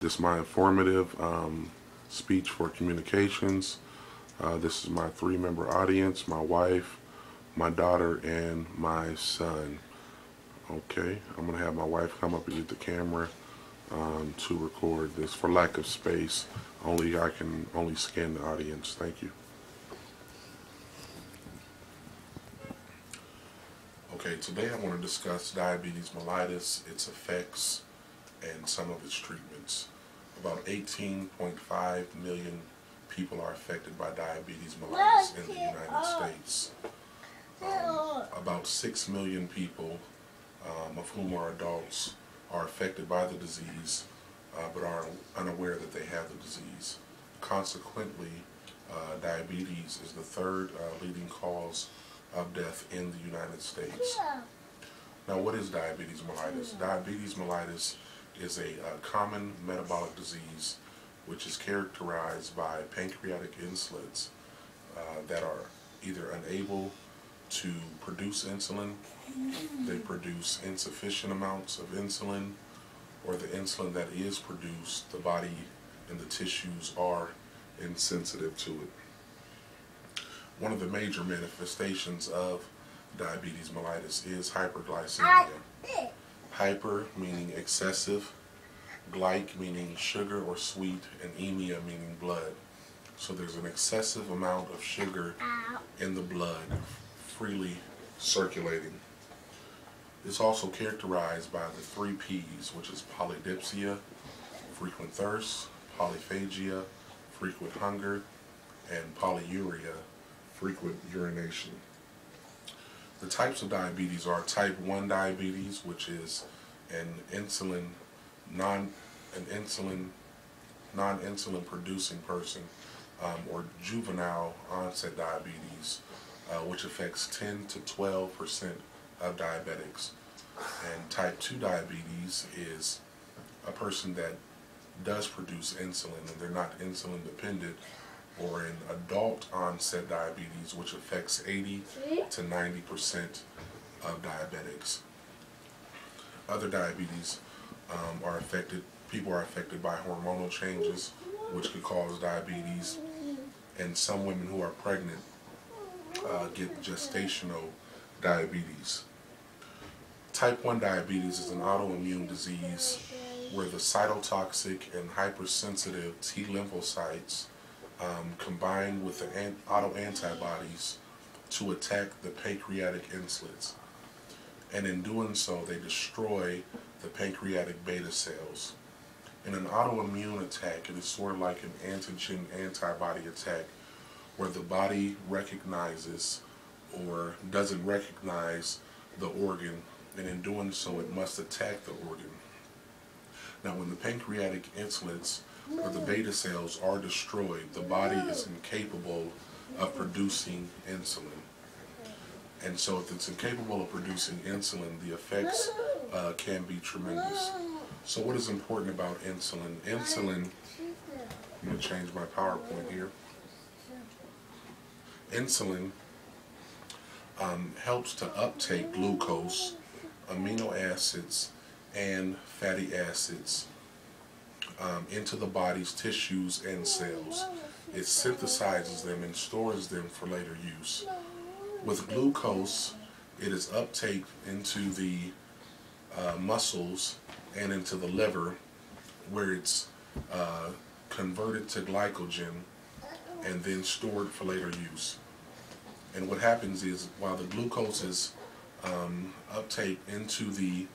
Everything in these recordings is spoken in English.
This is my informative speech for communications. This is my three-member audience, my wife, my daughter, and my son. Okay, I'm going to have my wife come up and get the camera to record this. For lack of space, I can only scan the audience. Thank you. Okay, today I want to discuss diabetes mellitus, its effects, and some of its treatments. About 18.5 million people are affected by diabetes mellitus in the United States. About 6 million people, of whom are adults, are affected by the disease, but are unaware that they have the disease. Consequently, diabetes is the third leading cause of death in the United States. Now, what is diabetes mellitus? Diabetes mellitus is a common metabolic disease which is characterized by pancreatic islets that are either unable to produce insulin, they produce insufficient amounts of insulin, or the insulin that is produced, the body and the tissues are insensitive to it. One of the major manifestations of diabetes mellitus is hyperglycemia. Hyper meaning excessive, glyc meaning sugar or sweet, and emia meaning blood. So there's an excessive amount of sugar in the blood freely circulating. It's also characterized by the 3 P's, which is polydipsia, frequent thirst, polyphagia, frequent hunger, and polyuria, frequent urination. The types of diabetes are type 1 diabetes, which is an non-insulin producing person, or juvenile onset diabetes, which affects 10 to 12% of diabetics. And type 2 diabetes is a person that does produce insulin and they're not insulin dependent, or an adult onset diabetes, which affects 80 to 90% of diabetics. Other diabetes people are affected by hormonal changes, which could cause diabetes, and some women who are pregnant get gestational diabetes. Type 1 diabetes is an autoimmune disease where the cytotoxic and hypersensitive T lymphocytes combine with the autoantibodies to attack the pancreatic islets. And in doing so, they destroy the pancreatic beta cells. In an autoimmune attack, it is sort of like an antigen antibody attack where the body recognizes or doesn't recognize the organ, and in doing so, it must attack the organ. Now, when the pancreatic islets or the beta cells are destroyed, the body is incapable of producing insulin. And so if it's incapable of producing insulin, the effects can be tremendous. So what is important about insulin? Insulin, I'm going to change my PowerPoint here. Insulin helps to uptake glucose, amino acids, and fatty acids into the body's tissues and cells. It synthesizes them and stores them for later use. With glucose, it is uptaked into the muscles and into the liver, where it's converted to glycogen and then stored for later use. And what happens is, while the glucose is uptake into the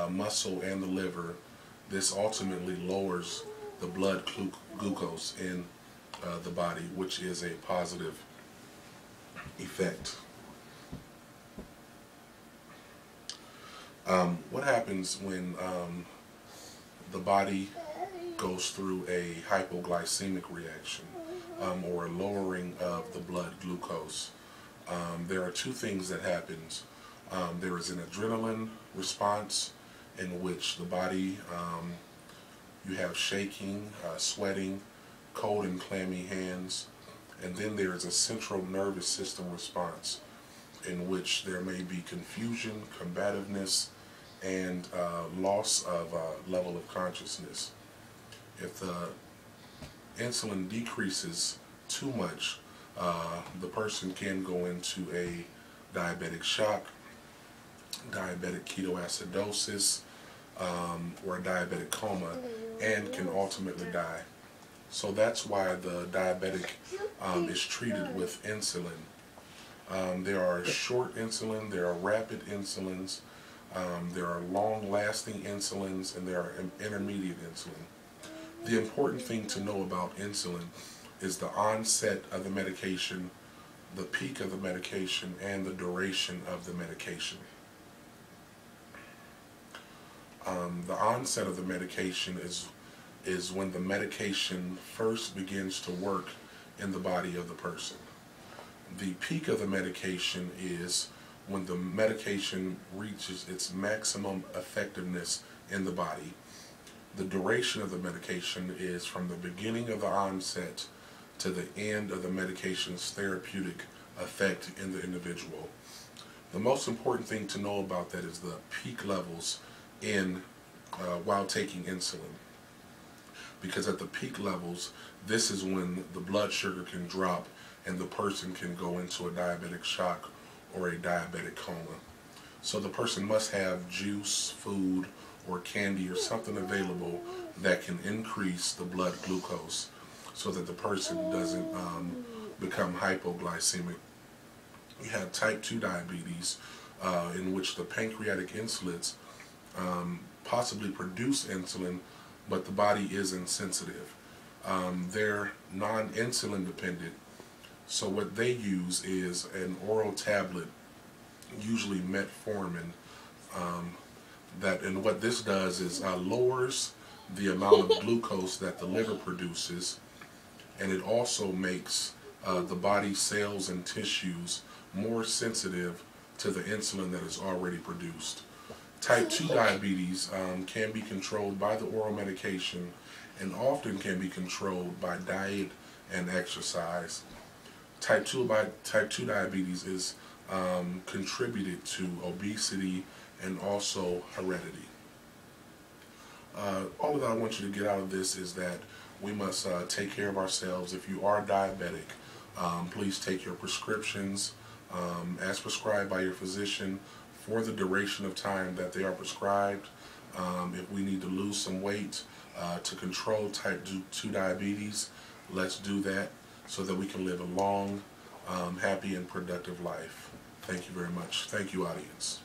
muscle and the liver, this ultimately lowers the blood glucose in the body, which is a positive effect. What happens when the body goes through a hypoglycemic reaction, or a lowering of the blood glucose? There are 2 things that happens. There is an adrenaline response in which the body, you have shaking, sweating, cold and clammy hands, and then there is a central nervous system response in which there may be confusion, combativeness, and loss of level of consciousness. If the insulin decreases too much, the person can go into a diabetic shock, diabetic ketoacidosis, or a diabetic coma, and can ultimately die. So that's why the diabetic is treated with insulin. There are short insulin, there are rapid insulins, there are long-lasting insulins, and there are intermediate insulin. The important thing to know about insulin is the onset of the medication, the peak of the medication, and the duration of the medication. The onset of the medication is when the medication first begins to work in the body of the person. The peak of the medication is when the medication reaches its maximum effectiveness in the body. The duration of the medication is from the beginning of the onset to the end of the medication's therapeutic effect in the individual. The most important thing to know about that is the peak levels while taking insulin. Because at the peak levels, this is when the blood sugar can drop and the person can go into a diabetic shock or a diabetic coma. So the person must have juice, food, or candy or something available that can increase the blood glucose so that the person doesn't become hypoglycemic. You have type 2 diabetes, in which the pancreatic islets possibly produce insulin, but the body is insensitive. They're non-insulin dependent, so what they use is an oral tablet, usually metformin, and what this does is lowers the amount of glucose that the liver produces, and it also makes the body's cells and tissues more sensitive to the insulin that is already produced. Type 2 diabetes can be controlled by the oral medication and often can be controlled by diet and exercise. Type 2 diabetes is contributed to obesity and also heredity. All that I want you to get out of this is that we must take care of ourselves. If you are diabetic, please take your prescriptions as prescribed by your physician for the duration of time that they are prescribed. If we need to lose some weight to control type 2 diabetes, let's do that so that we can live a long, happy, and productive life. Thank you very much. Thank you, audience.